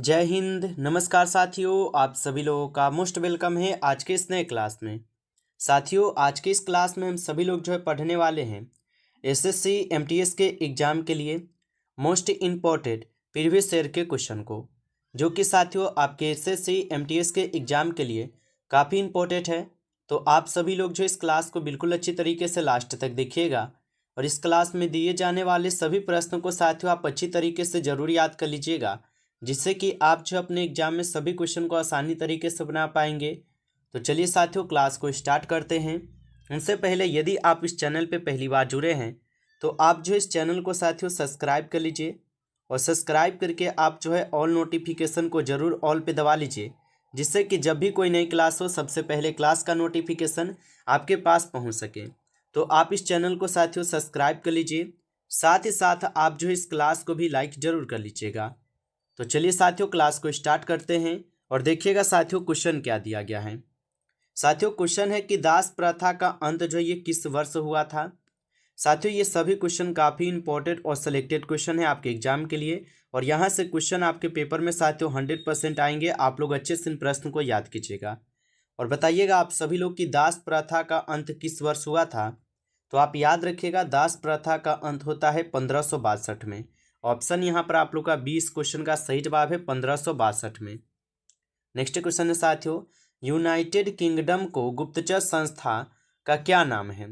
जय हिंद। नमस्कार साथियों, आप सभी लोगों का मोस्ट वेलकम है आज के इस नए क्लास में। साथियों, आज के इस क्लास में हम सभी लोग पढ़ने वाले हैं एसएससी एमटीएस के एग्ज़ाम के लिए मोस्ट इम्पॉर्टेंट प्रीवियस ईयर के क्वेश्चन को, जो कि साथियों आपके एसएससी एमटीएस के एग्ज़ाम के लिए काफ़ी इम्पोर्टेंट है। तो आप सभी लोग इस क्लास को बिल्कुल अच्छी तरीके से लास्ट तक देखिएगा और इस क्लास में दिए जाने वाले सभी प्रश्नों को साथियों आप अच्छी तरीके से ज़रूर याद कर लीजिएगा, जिससे कि आप अपने एग्जाम में सभी क्वेश्चन को आसानी तरीके से बना पाएंगे। तो चलिए साथियों, क्लास को स्टार्ट करते हैं। उनसे पहले यदि आप इस चैनल पे पहली बार जुड़े हैं तो आप इस चैनल को साथियों सब्सक्राइब कर लीजिए और सब्सक्राइब करके आप ऑल नोटिफिकेशन को ज़रूर ऑल पे दबा लीजिए, जिससे कि जब भी कोई नई क्लास हो सबसे पहले क्लास का नोटिफिकेशन आपके पास पहुंच सके। तो आप इस चैनल को साथियों सब्सक्राइब कर लीजिए, साथ ही साथ आप इस क्लास को भी लाइक ज़रूर कर लीजिएगा। तो चलिए साथियों, क्लास को स्टार्ट करते हैं और देखिएगा साथियों क्वेश्चन क्या दिया गया है। साथियों क्वेश्चन है कि दास प्रथा का अंत ये किस वर्ष हुआ था। साथियों ये सभी क्वेश्चन काफ़ी इंपॉर्टेंट और सिलेक्टेड क्वेश्चन है आपके एग्जाम के लिए, और यहाँ से क्वेश्चन आपके पेपर में साथियों 100% आएंगे। आप लोग अच्छे से इन प्रश्न को याद कीजिएगा और बताइएगा आप सभी लोग की दास प्रथा का अंत किस वर्ष हुआ था। तो आप याद रखिएगा, दास प्रथा का अंत होता है 1562 में। ऑप्शन यहाँ पर आप लोग का 20 क्वेश्चन का सही जवाब है 1562 में। नेक्स्ट क्वेश्चन है साथियों, यूनाइटेड किंगडम को गुप्तचर संस्था का क्या नाम है।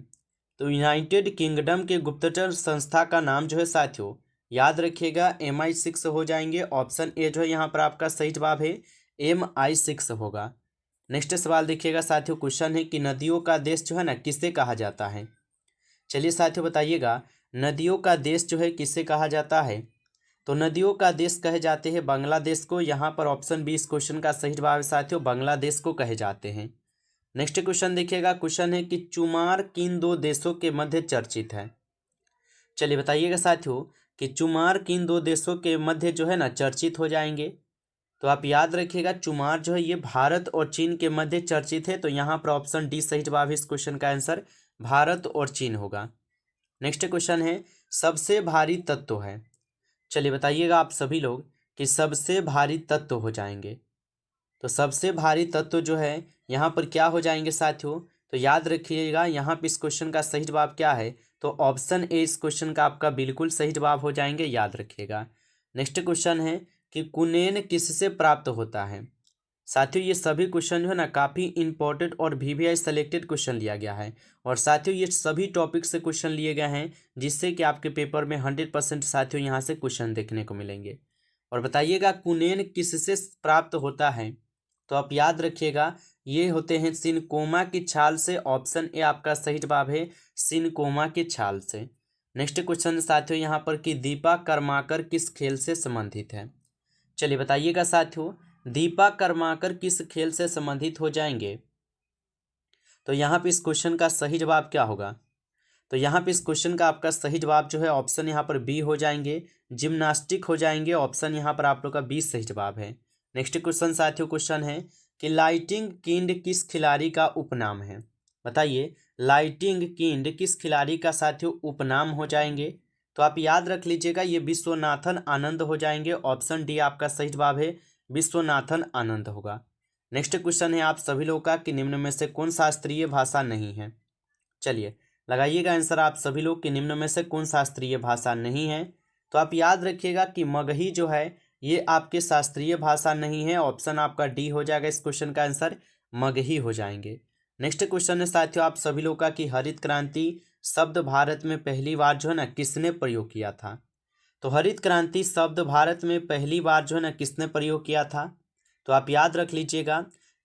तो यूनाइटेड किंगडम के गुप्तचर संस्था का नाम है साथियों, याद रखिएगा MI6 हो जाएंगे। ऑप्शन ए यहाँ पर आपका सही जवाब है MI6 होगा। नेक्स्ट सवाल देखिएगा साथियों, क्वेश्चन है कि नदियों का देश है ना किसे कहा जाता है। चलिए साथियों बताइएगा, नदियों का देश किसे कहा जाता है। तो नदियों का देश कहे जाते हैं बांग्लादेश को। यहाँ पर ऑप्शन 20 क्वेश्चन का सही जवाब है साथियों, बांग्लादेश को कहे जाते हैं। नेक्स्ट क्वेश्चन देखिएगा, क्वेश्चन है कि चुमार किन दो देशों के मध्य चर्चित है। चलिए बताइएगा साथियों कि चुमार किन दो देशों के मध्य है ना चर्चित हो जाएंगे। तो आप याद रखिएगा, चुमार ये भारत और चीन के मध्य चर्चित है। तो यहाँ पर ऑप्शन डी सही जवाब है इस क्वेश्चन का आंसर, भारत और चीन होगा। नेक्स्ट क्वेश्चन है, सबसे भारी तत्व है। चलिए बताइएगा आप सभी लोग कि सबसे भारी तत्व हो जाएंगे। तो सबसे भारी तत्व है यहाँ पर क्या हो जाएंगे साथियों। तो याद रखिएगा, यहाँ पे इस क्वेश्चन का सही जवाब क्या है। तो ऑप्शन ए इस क्वेश्चन का आपका बिल्कुल सही जवाब हो जाएंगे, याद रखिएगा। नेक्स्ट क्वेश्चन है कि कुनेन किससे प्राप्त होता है। साथियों ये सभी क्वेश्चन है ना काफ़ी इंपॉर्टेंट और VVI सेलेक्टेड क्वेश्चन लिया गया है, और साथियों ये सभी टॉपिक से क्वेश्चन लिए गए हैं, जिससे कि आपके पेपर में 100% साथियों यहाँ से क्वेश्चन देखने को मिलेंगे। और बताइएगा कुनेन किससे प्राप्त होता है। तो आप याद रखिएगा, ये होते हैं सिनकोमा की छाल से। ऑप्शन ए आपका सही जवाब है सिनकोमा की छाल से। नेक्स्ट क्वेश्चन साथियों यहाँ पर कि दीपा कर्माकर किस खेल से संबंधित है। चलिए बताइएगा साथियों, दीपा कर्माकर किस खेल से संबंधित हो जाएंगे। तो यहाँ पे इस क्वेश्चन का सही जवाब क्या होगा। तो यहाँ पे इस क्वेश्चन का आपका सही जवाब है ऑप्शन यहाँ पर बी हो जाएंगे, जिम्नास्टिक हो जाएंगे। ऑप्शन यहाँ पर आप लोग का बी सही जवाब है। नेक्स्ट क्वेश्चन साथियों, क्वेश्चन है कि लाइटिंग किंड किस खिलाड़ी का उपनाम है। बताइए, लाइटिंग किंड किस खिलाड़ी का साथियों उपनाम हो जाएंगे। तो आप याद रख लीजिएगा, ये विश्वनाथन आनंद हो जाएंगे। ऑप्शन डी आपका सही जवाब है, विश्वनाथन आनंद होगा। नेक्स्ट क्वेश्चन है आप सभी लोगों का कि निम्न में से कौन शास्त्रीय भाषा नहीं है। चलिए लगाइएगा आंसर आप सभी लोग कि निम्न में से कौन शास्त्रीय भाषा नहीं है। तो आप याद रखिएगा कि मगही है ये आपके शास्त्रीय भाषा नहीं है। ऑप्शन आपका डी हो जाएगा इस क्वेश्चन का आंसर, मगही हो जाएंगे। नेक्स्ट क्वेश्चन है साथियों आप सभी लोग का कि हरित क्रांति शब्द भारत में पहली बार है ना किसने प्रयोग किया था। तो हरित क्रांति शब्द भारत में पहली बार है ना किसने प्रयोग किया था। तो आप याद रख लीजिएगा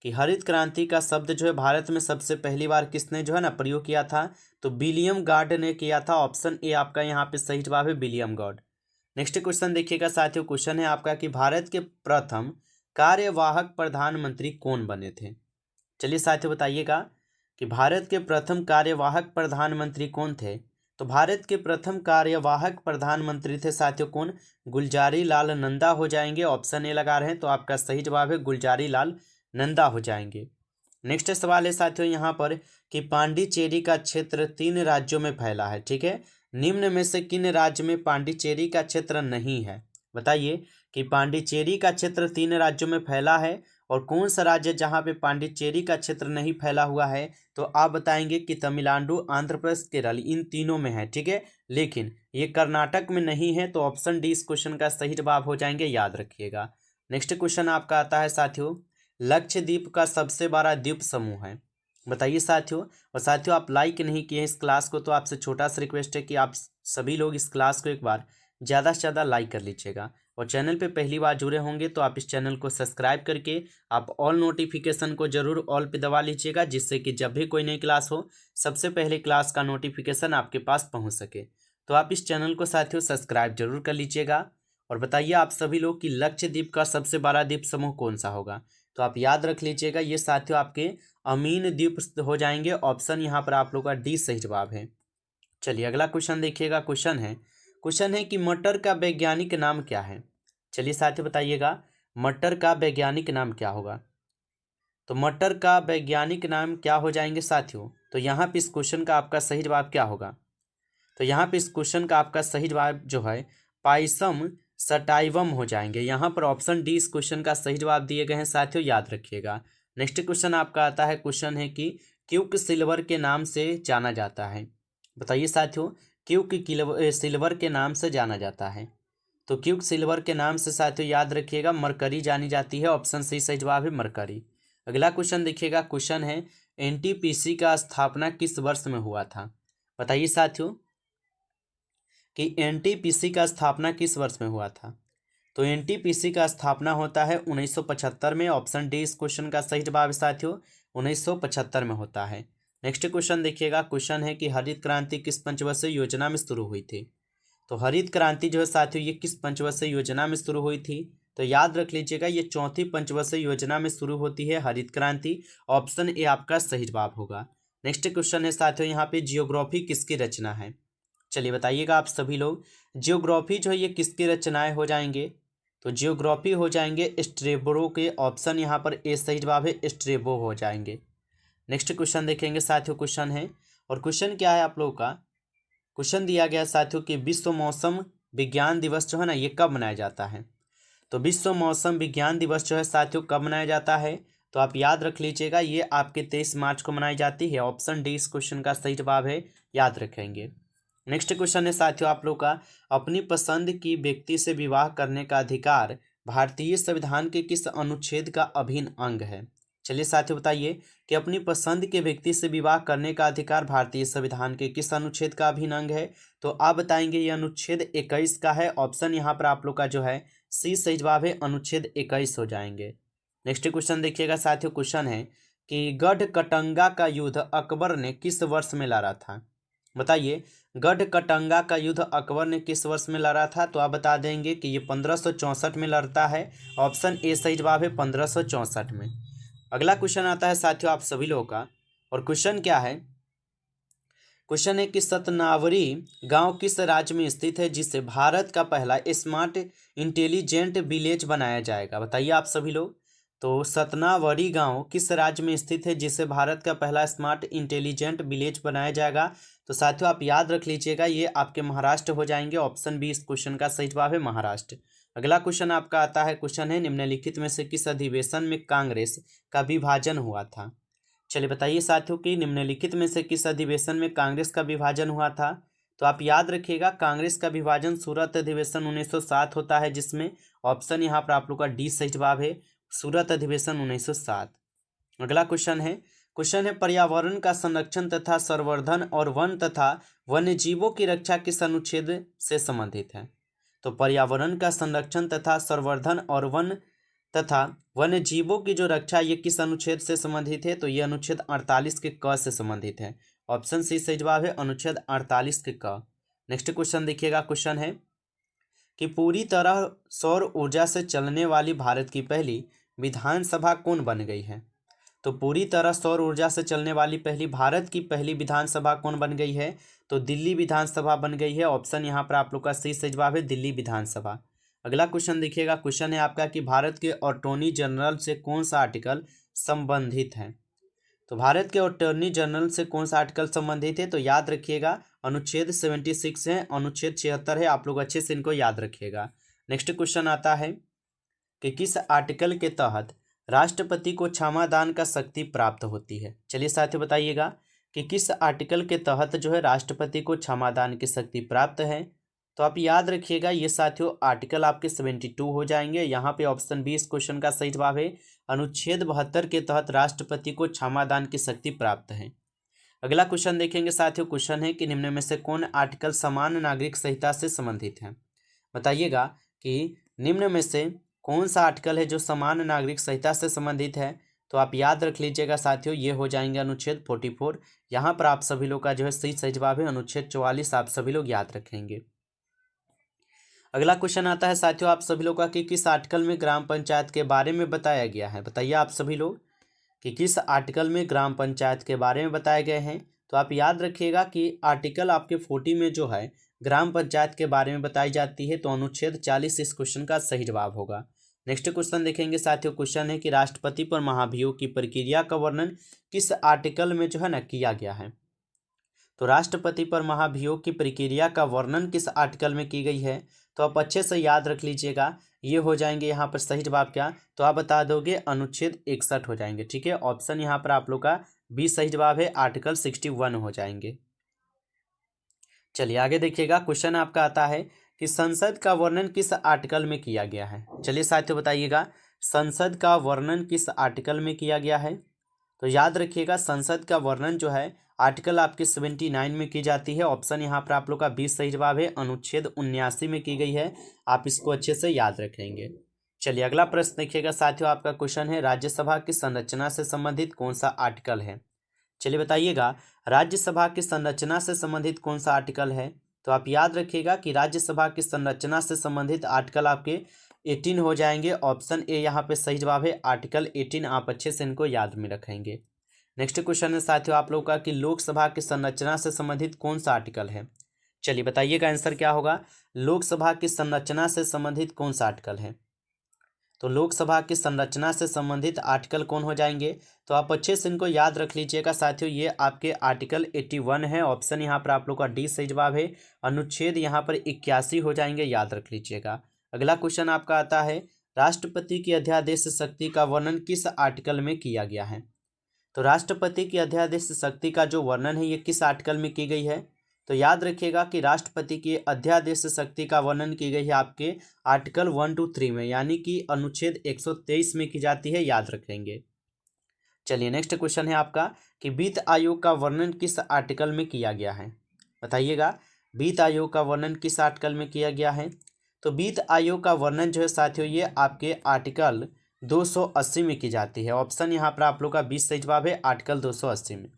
कि हरित क्रांति का शब्द है भारत में सबसे पहली बार किसने है ना प्रयोग किया था। तो विलियम गॉड ने किया था। ऑप्शन ए आपका यहाँ पे सही जवाब है, विलियम गॉड। नेक्स्ट क्वेश्चन देखिएगा साथियों, क्वेश्चन है आपका कि भारत के प्रथम कार्यवाहक प्रधानमंत्री कौन बने थे। चलिए साथियों बताइएगा कि भारत के प्रथम कार्यवाहक प्रधानमंत्री कौन थे। तो भारत के प्रथम कार्यवाहक प्रधानमंत्री थे साथियों कौन, गुलजारी लाल नंदा हो जाएंगे। ऑप्शन ए लगा रहे हैं तो आपका सही जवाब है गुलजारी लाल नंदा हो जाएंगे। नेक्स्ट सवाल है साथियों यहाँ पर कि पांडिचेरी का क्षेत्र 3 राज्यों में फैला है, ठीक है। निम्न में से किन राज्य में पांडिचेरी का क्षेत्र नहीं है। बताइए कि पांडिचेरी का क्षेत्र 3 राज्यों में फैला है, और कौन सा राज्य जहाँ पे पांडिचेरी का क्षेत्र नहीं फैला हुआ है, तो आप बताएंगे कि तमिलनाडु, आंध्र प्रदेश, केरल, इन तीनों में है। ठीक है, लेकिन ये कर्नाटक में नहीं है, तो ऑप्शन डी इस क्वेश्चन का सही जवाब हो जाएंगे, याद रखिएगा। नेक्स्ट क्वेश्चन आपका आता है साथियों, लक्षद्वीप का सबसे बड़ा द्वीप समूह है, बताइए साथियों। और साथियों आप लाइक नहीं किए इस क्लास को, तो आपसे छोटा सा रिक्वेस्ट है कि आप सभी लोग इस क्लास को एक बार ज़्यादा से ज़्यादा लाइक कर लीजिएगा, और चैनल पे पहली बार जुड़े होंगे तो आप इस चैनल को सब्सक्राइब करके आप ऑल नोटिफिकेशन को जरूर ऑल पे दबा लीजिएगा, जिससे कि जब भी कोई नई क्लास हो सबसे पहले क्लास का नोटिफिकेशन आपके पास पहुंच सके। तो आप इस चैनल को साथियों सब्सक्राइब जरूर कर लीजिएगा। और बताइए आप सभी लोग कि लक्षद्वीप का सबसे बड़ा द्वीप समूह कौन सा होगा, तो आप याद रख लीजिएगा, ये साथियों आपके अमीन द्वीप हो जाएंगे। ऑप्शन यहाँ पर आप लोग का डी सही जवाब है। चलिए अगला क्वेश्चन देखिएगा। क्वेश्चन है कि मटर का वैज्ञानिक नाम क्या है। चलिए साथियों बताइएगा, मटर का वैज्ञानिक नाम क्या होगा। तो मटर का वैज्ञानिक नाम क्या हो जाएंगे साथियों, तो यहाँ पे इस क्वेश्चन का आपका सही जवाब क्या होगा। तो यहाँ पे इस क्वेश्चन का आपका सही जवाब जो है पाइसम सटाइवम हो जाएंगे। यहाँ पर ऑप्शन डी इस क्वेश्चन का सही जवाब दिए गए हैं साथियों, याद रखिएगा। नेक्स्ट क्वेश्चन आपका आता है, क्वेश्चन है कि क्यूक सिल्वर के नाम से जाना जाता है, बताइए साथियों। क्यूक सिल्वर के नाम से जाना जाता है, तो क्यूक सिल्वर के नाम से साथियों याद रखिएगा मरकरी जानी जाती है। ऑप्शन सी सही जवाब है, मरकरी। अगला क्वेश्चन देखिएगा। क्वेश्चन है एनटीपीसी का स्थापना किस वर्ष में हुआ था, बताइए साथियों कि एनटीपीसी का स्थापना किस वर्ष में हुआ था। तो एनटीपीसी का स्थापना होता है 1975 में। ऑप्शन डी इस क्वेश्चन का सही जवाब है साथियों, 1975 में होता है। नेक्स्ट क्वेश्चन देखिएगा। क्वेश्चन है कि हरित क्रांति किस पंचवर्षीय योजना में शुरू हुई थी। तो हरित क्रांति जो है साथियों ये किस पंचवर्षीय योजना में शुरू हुई थी, तो याद रख लीजिएगा ये चौथी पंचवर्षीय योजना में शुरू होती है हरित क्रांति। ऑप्शन ए आपका सही जवाब होगा। नेक्स्ट क्वेश्चन है साथियों, यहाँ पे जियोग्राफी किसकी रचना है। चलिए बताइएगा आप सभी लोग, जियोग्राफी जो है ये किसकी रचनाएं हो जाएंगे। तो जियोग्राफी हो जाएंगे स्ट्रेबो के। ऑप्शन यहाँ पर ए सही जवाब है, स्ट्रेबो हो जाएंगे। नेक्स्ट क्वेश्चन देखेंगे साथियों। क्वेश्चन है, और क्वेश्चन क्या है आप लोगों का, क्वेश्चन दिया गया साथियों कि विश्व मौसम विज्ञान दिवस जो है ना ये कब मनाया जाता है। तो विश्व मौसम विज्ञान दिवस जो है साथियों कब मनाया जाता है, तो आप याद रख लीजिएगा ये आपके 23 मार्च को मनाई जाती है। ऑप्शन डी इस क्वेश्चन का सही जवाब है, याद रखेंगे। नेक्स्ट क्वेश्चन है साथियों आप लोग का, अपनी पसंद की व्यक्ति से विवाह करने का अधिकार भारतीय संविधान के किस अनुच्छेद का अभिन्न अंग है। चलिए साथियों बताइए कि अपनी पसंद के व्यक्ति से विवाह करने का अधिकार भारतीय संविधान के किस अनुच्छेद का अभिन्न अंग है, तो आप बताएंगे ये अनुच्छेद 21 का है। ऑप्शन यहाँ पर आप लोग का जो है सी सही जवाब है, अनुच्छेद 21 हो जाएंगे। नेक्स्ट क्वेश्चन देखिएगा साथियों। क्वेश्चन है कि गढ़कटंगा का युद्ध अकबर ने किस वर्ष में लड़ा था, बताइए। गढ़कटंगा का युद्ध अकबर ने किस वर्ष में लड़ा था, तो आप बता देंगे कि ये 1564 में लड़ता है। ऑप्शन ए सही जवाब है, 1564 में। अगला क्वेश्चन आता है साथियों आप सभी लोगों का, और क्वेश्चन क्या है, क्वेश्चन है कि सतनावरी गांव किस राज्य में स्थित है जिसे भारत का पहला स्मार्ट इंटेलिजेंट विलेज बनाया जाएगा, बताइए आप सभी लोग। तो सतनावरी गांव किस राज्य में स्थित है जिसे भारत का पहला स्मार्ट इंटेलिजेंट विलेज बनाया जाएगा, तो साथियों आप याद रख लीजिएगा ये आपके महाराष्ट्र हो जाएंगे। ऑप्शन बी इस क्वेश्चन का सही जवाब है, महाराष्ट्र। अगला क्वेश्चन आपका आता है। क्वेश्चन है निम्नलिखित में से किस अधिवेशन में कांग्रेस का विभाजन हुआ था। चलिए बताइए साथियों कि निम्नलिखित में से किस अधिवेशन में कांग्रेस का विभाजन हुआ था, तो आप याद रखिएगा कांग्रेस का विभाजन सूरत अधिवेशन 1907 होता है, जिसमें ऑप्शन यहाँ पर आप लोग का डी सही जवाब है, सूरत अधिवेशन 1907। अगला क्वेश्चन है पर्यावरण का संरक्षण तथा संवर्धन और वन तथा वन्यजीवों की रक्षा किस अनुच्छेद से संबंधित है। तो पर्यावरण का संरक्षण तथा संवर्धन और वन तथा वन्यजीवों की जो रक्षा ये किस अनुच्छेद से संबंधित है, तो ये अनुच्छेद 48 के क से संबंधित है। ऑप्शन सी सही जवाब है, अनुच्छेद 48 के क। नेक्स्ट क्वेश्चन देखिएगा। क्वेश्चन है कि पूरी तरह सौर ऊर्जा से चलने वाली भारत की पहली विधानसभा कौन बन गई है। तो पूरी तरह सौर ऊर्जा से चलने वाली भारत की पहली विधानसभा कौन बन गई है, तो दिल्ली विधानसभा बन गई है। ऑप्शन यहाँ पर आप लोग का सही जवाब है, दिल्ली विधानसभा। अगला क्वेश्चन देखिएगा। क्वेश्चन है आपका कि भारत के अटॉर्नी जनरल से कौन सा आर्टिकल संबंधित है। तो भारत के अटॉर्नी जनरल से कौन सा आर्टिकल संबंधित है, तो याद रखिएगा अनुच्छेद 76 है, अनुच्छेद 76 है। आप लोग अच्छे से इनको याद रखिएगा। नेक्स्ट क्वेश्चन आता है कि किस आर्टिकल के तहत राष्ट्रपति को क्षमादान का शक्ति प्राप्त होती है। चलिए साथियों बताइएगा कि किस आर्टिकल के तहत जो है राष्ट्रपति को क्षमादान की शक्ति प्राप्त है। तो आप याद रखिएगा ये साथियों आर्टिकल आपके 72 हो जाएंगे। यहाँ पे ऑप्शन बी इस क्वेश्चन का सही जवाब है। अनुच्छेद 72 के तहत राष्ट्रपति को क्षमादान की शक्ति प्राप्त है। अगला क्वेश्चन देखेंगे साथियों। क्वेश्चन है कि निम्न में से कौन आर्टिकल समान नागरिक संहिता से संबंधित है। बताइएगा कि निम्न में से कौन सा आर्टिकल है जो समान नागरिक संहिता से संबंधित है। तो आप याद रख लीजिएगा साथियों ये हो जाएंगे अनुच्छेद 44। यहाँ पर आप सभी लोग का जो है सही जवाब है अनुच्छेद 44 आप सभी लोग याद रखेंगे। अगला क्वेश्चन आता है साथियों आप सभी लोग का कि किस आर्टिकल में ग्राम पंचायत के बारे में बताया गया है। बताइए आप सभी लोग कि किस आर्टिकल में ग्राम पंचायत के बारे में बताए गए हैं। तो आप याद रखिएगा कि आर्टिकल आपके 40 में जो है ग्राम पंचायत के बारे में बताई जाती है। तो अनुच्छेद 40 इस क्वेश्चन का सही जवाब होगा। नेक्स्ट क्वेश्चन देखेंगे साथियों। क्वेश्चन है कि राष्ट्रपति पर महाभियोग की प्रक्रिया का वर्णन किस आर्टिकल में जो है ना किया गया है। तो राष्ट्रपति पर महाभियोग की प्रक्रिया का वर्णन किस आर्टिकल में की गई है। तो आप अच्छे से याद रख लीजिएगा ये हो जाएंगे यहाँ पर सही जवाब क्या। तो आप बता दोगे अनुच्छेद 61 हो जाएंगे। ठीक है ऑप्शन यहाँ पर आप लोग का बी सही जवाब है आर्टिकल 61 हो जाएंगे। चलिए आगे देखिएगा। क्वेश्चन आपका आता है कि संसद का वर्णन किस आर्टिकल में किया गया है। चलिए साथियों बताइएगा संसद का वर्णन किस आर्टिकल में किया गया है। तो याद रखिएगा संसद का वर्णन जो है आर्टिकल आपके 79 में की जाती है। ऑप्शन यहाँ पर आप लोग का 20 सही जवाब है अनुच्छेद 79 में की गई है। आप इसको अच्छे से याद रखेंगे। चलिए अगला प्रश्न देखिएगा साथियों। आपका क्वेश्चन है राज्यसभा की संरचना से संबंधित कौन सा आर्टिकल है। चलिए बताइएगा राज्यसभा की संरचना से संबंधित कौन सा आर्टिकल है। तो आप याद रखिएगा कि राज्यसभा की संरचना से संबंधित आर्टिकल आपके 18 हो जाएंगे। ऑप्शन ए यहाँ पे सही जवाब है आर्टिकल 18। आप अच्छे से इनको याद में रखेंगे। नेक्स्ट क्वेश्चन है साथियों आप लोग का कि लोकसभा की संरचना से संबंधित कौन सा आर्टिकल है। चलिए बताइएगा आंसर क्या होगा। लोकसभा की संरचना से संबंधित कौन सा आर्टिकल है। तो लोकसभा की संरचना से संबंधित आर्टिकल कौन हो जाएंगे। तो आप अच्छे से इनको याद रख लीजिएगा साथियों ये आपके आर्टिकल 81 है। ऑप्शन यहाँ पर आप लोग का डी सही जवाब है। अनुच्छेद यहाँ पर 81 हो जाएंगे याद रख लीजिएगा। अगला क्वेश्चन आपका आता है राष्ट्रपति की अध्यादेश शक्ति का वर्णन किस आर्टिकल में किया गया है। तो राष्ट्रपति की अध्यादेश शक्ति का जो वर्णन है ये किस आर्टिकल में की गई है। तो याद रखिएगा कि राष्ट्रपति की अध्यादेश शक्ति का वर्णन की गई है आपके आर्टिकल 1 to 3 में यानी कि अनुच्छेद 123 में की जाती है याद रखेंगे। चलिए नेक्स्ट क्वेश्चन है आपका कि वित्त आयोग का वर्णन किस आर्टिकल में किया गया है। बताइएगा वित्त आयोग का वर्णन किस आर्टिकल में किया गया है। तो वित्त आयोग का वर्णन जो है साथियों ये आपके आर्टिकल 280 में की जाती है। ऑप्शन यहाँ पर आप लोग का 20 सही जवाब है आर्टिकल 280 में।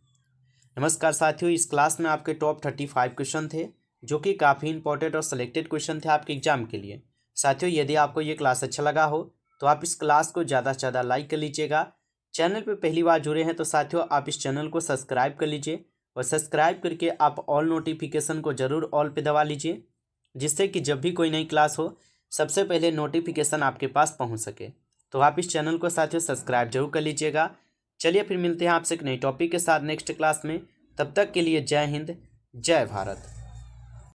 नमस्कार साथियों इस क्लास में आपके टॉप 35 क्वेश्चन थे जो कि काफ़ी इंपॉर्टेंट और सिलेक्टेड क्वेश्चन थे आपके एग्जाम के लिए। साथियों यदि आपको ये क्लास अच्छा लगा हो तो आप इस क्लास को ज़्यादा से ज़्यादा लाइक कर लीजिएगा। चैनल पे पहली बार जुड़े हैं तो साथियों आप इस चैनल को सब्सक्राइब कर लीजिए और सब्सक्राइब करके आप ऑल नोटिफिकेशन को ज़रूर ऑल पे दबा लीजिए जिससे कि जब भी कोई नई क्लास हो सबसे पहले नोटिफिकेशन आपके पास पहुँच सके। तो आप इस चैनल को साथियों सब्सक्राइब जरूर कर लीजिएगा। चलिए फिर मिलते हैं आपसे एक नई टॉपिक के साथ नेक्स्ट क्लास में। तब तक के लिए जय हिंद जय भारत।